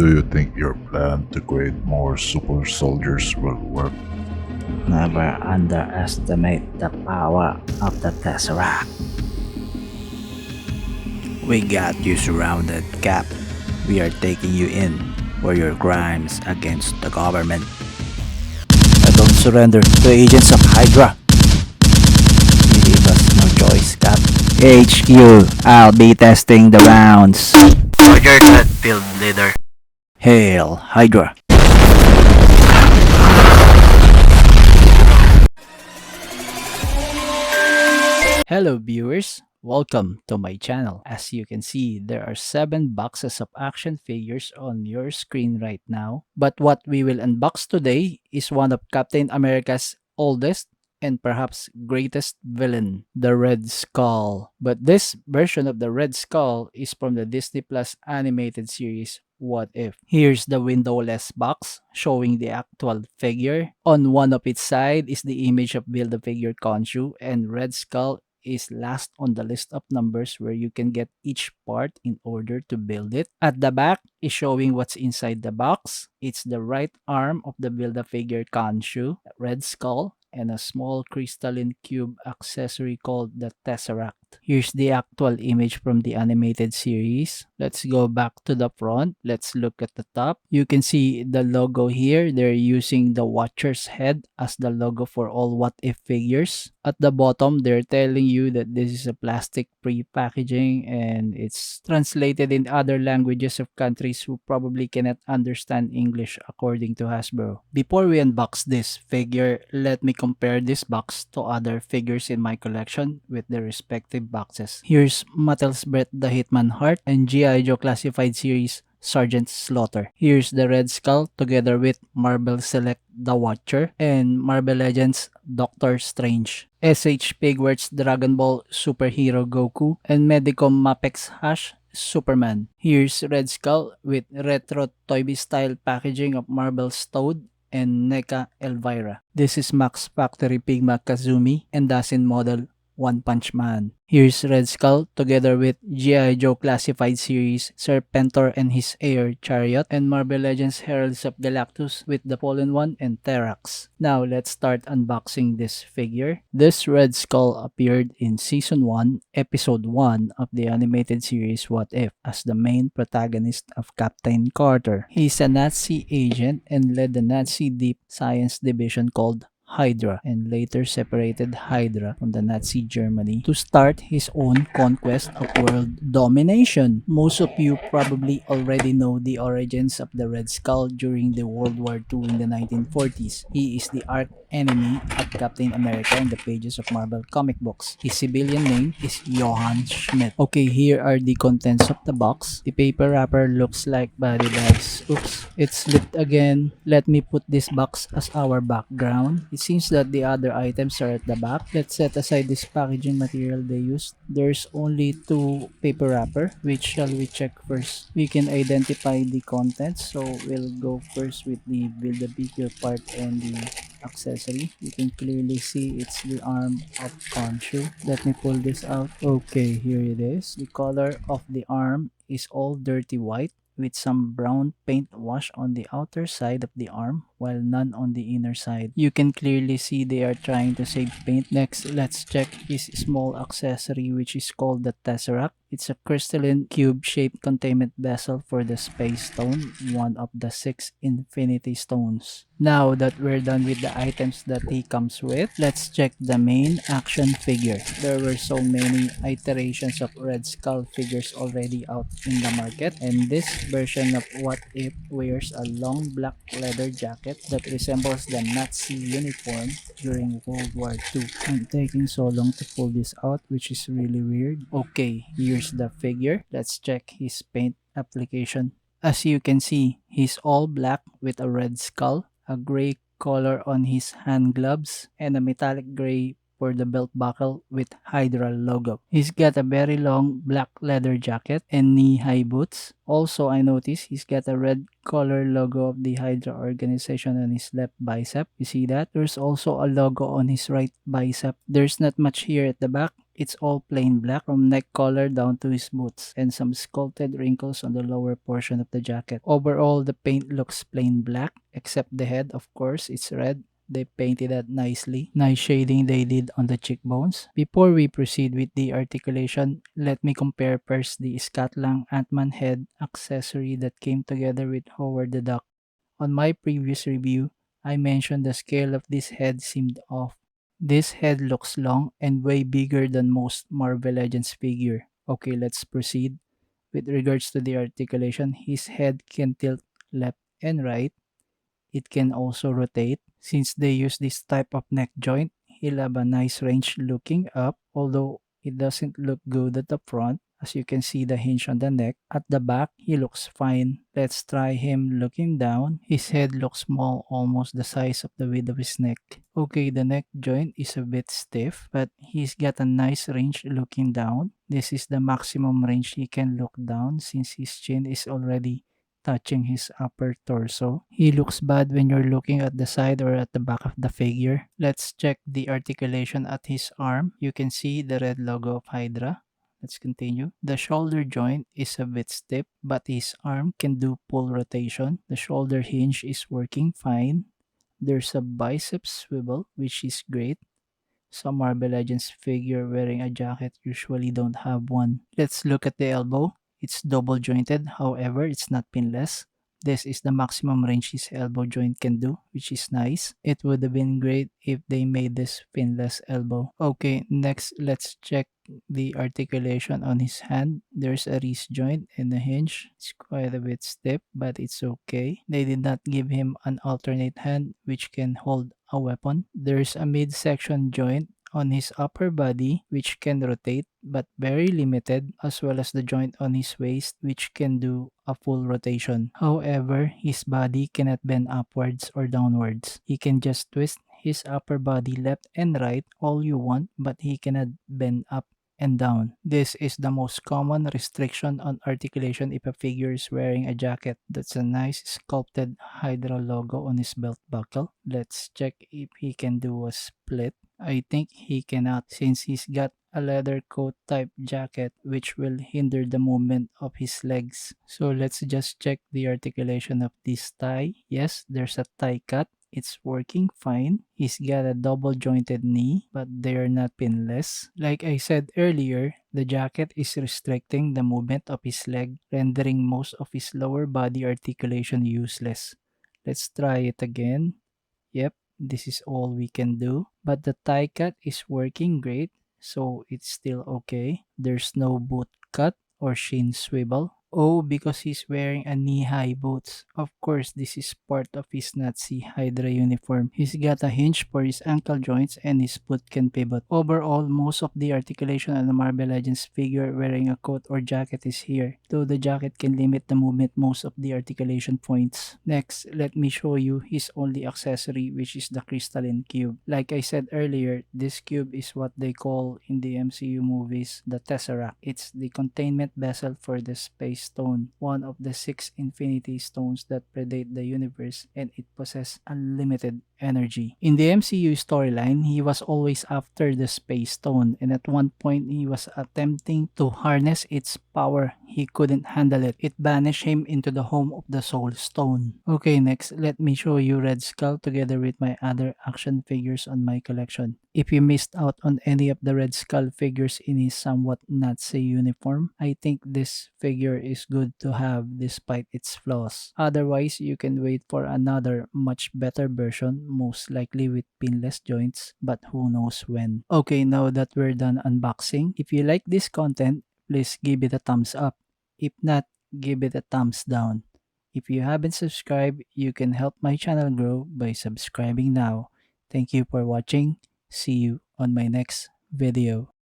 Do you think your plan to create more super soldiers will work? Never underestimate the power of the Tesseract. We got you surrounded, Cap. We are taking you in for your crimes against the government. I don't surrender to agents of HYDRA. You leave us no choice, Cap. HQ, I'll be testing the rounds. Roger that, field leader. Hail, HYDRA. Hello viewers, welcome to my channel. As you can see, there are 7 boxes of action figures on your screen right now. But what we will unbox today is one of Captain America's oldest and perhaps greatest villain, the Red Skull. But this version of the Red Skull is from the Disney Plus animated series What If. Here's the windowless box showing the actual figure. On one of its side is the image of Build-A-Figure Khonshu, and Red Skull is last on the list of numbers where you can get each part in order to build it. At the back is showing what's inside the box. It's the right arm of the Build-A-Figure Khonshu, Red Skull, and a small crystalline cube accessory called the Tesseract. Here's the actual image from the animated series. Let's go back to the front. Let's look at the top. You can see the logo here. They're using the Watcher's head as the logo for all What If figures. At the bottom, they're telling you that this is a plastic-free packaging and it's translated in other languages of countries who probably cannot understand English according to Hasbro. Before we unbox this figure, let me compare this box to other figures in my collection with their respective boxes. Here's Mattel's Bret the Hitman Hart and G.I. Joe Classified Series Sergeant Slaughter. Here's the Red Skull together with Marvel Select The Watcher and Marvel Legends Doctor Strange. SH Figuarts Dragon Ball Superhero Goku and Medicom Mapex Hash Superman. Here's Red Skull with retro Toy style packaging of Marvel's Toad and NECA Elvira. This is Max Factory Pigma Kazumi and Dasin model One Punch Man. Here's Red Skull together with G.I. Joe Classified Series Serpentor and his heir Chariot and Marvel Legends Heralds of Galactus with the Fallen One and Terax. Now let's start unboxing this figure. This Red Skull appeared in Season 1, Episode 1 of the animated series What If as the main protagonist of Captain Carter. He's a Nazi agent and led the Nazi deep science division called HYDRA and later separated HYDRA from the Nazi Germany to start his own conquest of world domination. Most of you probably already know the origins of the Red Skull during the World War II in the 1940s. He is the arch enemy of Captain America in the pages of Marvel comic books. His civilian name is Johann Schmidt. Okay, here are the contents of the box. The paper wrapper looks like body bags. Oops, it's slipped again. Let me put this box as our background. It seems that the other items are at the back. Let's set aside this packaging material they used. There's only 2 paper wrapper. Which shall we check first? We can identify the contents, so we'll go first with the Build-A-Figure part and the accessory. You can clearly see it's the arm of Khonshu. Let me pull this out. Okay, here it is. The color of the arm is all dirty white with some brown paint wash on the outer side of the arm while none on the inner side. You can clearly see they are trying to save paint. Next, let's check his small accessory which is called the Tesseract. It's a crystalline cube-shaped containment vessel for the Space Stone, one of the 6 Infinity Stones. Now that we're done with the items that he comes with, let's check the main action figure. There were so many iterations of Red Skull figures already out in the market, and this version of What If wears a long black leather jacket that resembles the Nazi uniform during World War II. I'm taking so long to pull this out, which is really weird. Okay, here's the figure. Let's check his paint application. As you can see, he's all black with a red skull, a gray color on his hand gloves, and a metallic gray for the belt buckle with HYDRA logo. He's got a very long black leather jacket and knee-high boots. Also, I noticed he's got a red color logo of the HYDRA organization on his left bicep. You see that? There's also a logo on his right bicep. There's not much here at the back. It's all plain black from neck collar down to his boots and some sculpted wrinkles on the lower portion of the jacket. Overall, the paint looks plain black except the head, of course, it's red. They painted that nicely. Nice shading they did on the cheekbones. Before we proceed with the articulation, let me compare first the Scatlang Ant-Man head accessory that came together with Howard the Duck. On my previous review, I mentioned the scale of this head seemed off. This head looks long and way bigger than most Marvel Legends figure. Okay, let's proceed. With regards to the articulation, his head can tilt left and right. It can also rotate. Since they use this type of neck joint, he'll have a nice range looking up, although it doesn't look good at the front. As you can see the hinge on the neck. At the back, he looks fine. Let's try him looking down. His head looks small, almost the size of the width of his neck. Okay, the neck joint is a bit stiff, but he's got a nice range looking down. This is the maximum range he can look down since his chin is already touching his upper torso. He looks bad when you're looking at the side or at the back of the figure. Let's check the articulation at his arm. You can see the red logo of HYDRA. Let's continue. The shoulder joint is a bit stiff, but his arm can do full rotation. The shoulder hinge is working fine. There's a bicep swivel, which is great. Some Marvel Legends figure wearing a jacket usually don't have one. Let's look at the elbow. It's double jointed, however, it's not pinless. This is the maximum range his elbow joint can do, which is nice. It would have been great if they made this pinless elbow. Okay, next let's check the articulation on his hand. There's a wrist joint and a hinge. It's quite a bit stiff, but it's okay. They did not give him an alternate hand which can hold a weapon. There's a midsection joint on his upper body which can rotate but very limited, as well as the joint on his waist which can do a full rotation. However, his body cannot bend upwards or downwards. He can just twist his upper body left and right all you want, but he cannot bend up and down. This is the most common restriction on articulation if a figure is wearing a jacket. That's a nice sculpted HYDRA logo on his belt buckle. Let's check if he can do a split. I think he cannot since he's got a leather coat type jacket which will hinder the movement of his legs. So let's just check the articulation of this tie. Yes, there's a tie cut. It's working fine. He's got a double jointed knee, but they're not pinless. Like I said earlier, the jacket is restricting the movement of his leg, rendering most of his lower body articulation useless. Let's try it again. Yep, this is all we can do. But the tie cut is working great, so it's still okay. There's no boot cut or shin swivel. Oh, because he's wearing a knee-high boots. Of course, this is part of his Nazi HYDRA uniform. He's got a hinge for his ankle joints and his foot can pivot. Overall, most of the articulation on the Marvel Legends figure wearing a coat or jacket is here, though the jacket can limit the movement most of the articulation points. Next, let me show you his only accessory, which is the crystalline cube. Like I said earlier, this cube is what they call in the MCU movies the Tesseract. It's the containment vessel for the space stone, one of the 6 infinity stones that predate the universe, and it possesses unlimited energy. In the MCU storyline, he was always after the space stone, and at one point he was attempting to harness its power. He couldn't handle it. It banished him into the home of the soul stone. Okay, next let me show you Red Skull together with my other action figures on my collection. If you missed out on any of the Red Skull figures in his somewhat Nazi uniform, I think this figure is good to have despite its flaws. Otherwise, you can wait for another much better version, most likely with pinless joints, but who knows when. Okay, now that we're done unboxing, if you like this content, please give it a thumbs up. If not, give it a thumbs down. If you haven't subscribed, you can help my channel grow by subscribing now. Thank you for watching. See you on my next video.